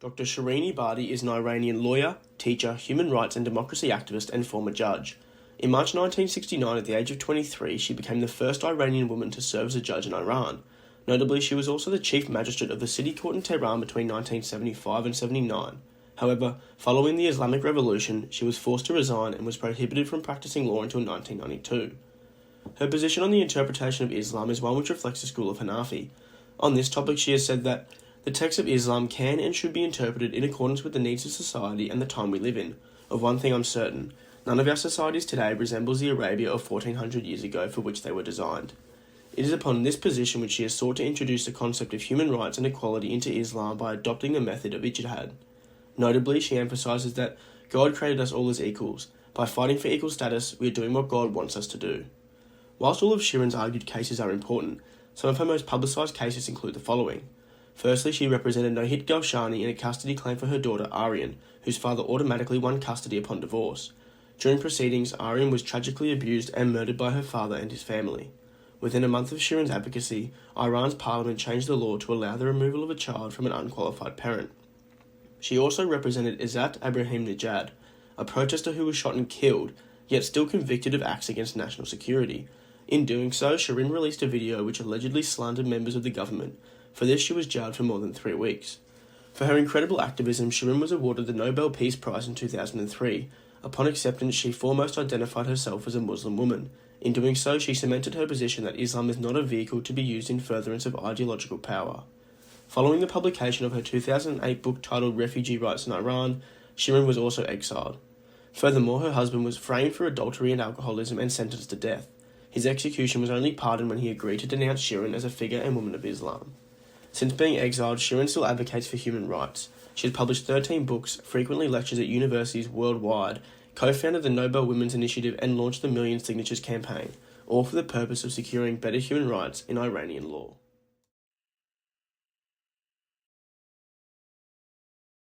Dr. Shireen Ebadi is an Iranian lawyer, teacher, human rights and democracy activist, and former judge. In March 1969, at the age of 23, she became the first Iranian woman to serve as a judge in Iran. Notably, she was also the chief magistrate of the city court in Tehran between 1975 and 79. However, following the Islamic Revolution, she was forced to resign and was prohibited from practicing law until 1992. Her position on the interpretation of Islam is one which reflects the school of Hanafi. On this topic, she has said that the texts of Islam can and should be interpreted in accordance with the needs of society and the time we live in. Of one thing I'm certain, none of our societies today resembles the Arabia of 1400 years ago for which they were designed. It is upon this position which she has sought to introduce the concept of human rights and equality into Islam by adopting the method of ijtihad. Notably, she emphasises that God created us all as equals. By fighting for equal status, we are doing what God wants us to do. Whilst all of Shirin's argued cases are important, some of her most publicised cases include the following. Firstly, she represented Nohit Galshani in a custody claim for her daughter Aryan, whose father automatically won custody upon divorce. During proceedings, Aryan was tragically abused and murdered by her father and his family. Within a month of Shirin's advocacy, Iran's parliament changed the law to allow the removal of a child from an unqualified parent. She also represented Izzat Abrahimnejad, a protester who was shot and killed, yet still convicted of acts against national security. In doing so, Shirin released a video which allegedly slandered members of the government. For this, she was jailed for more than 3 weeks. For her incredible activism, Shirin was awarded the Nobel Peace Prize in 2003. Upon acceptance, she foremost identified herself as a Muslim woman. In doing so, she cemented her position that Islam is not a vehicle to be used in furtherance of ideological power. Following the publication of her 2008 book titled Refugee Rights in Iran, Shirin was also exiled. Furthermore, her husband was framed for adultery and alcoholism and sentenced to death. His execution was only pardoned when he agreed to denounce Shirin as a figure and woman of Islam. Since being exiled, Shirin still advocates for human rights. She has published 13 books, frequently lectures at universities worldwide, co-founded the Nobel Women's Initiative and launched the Million Signatures campaign, all for the purpose of securing better human rights in Iranian law.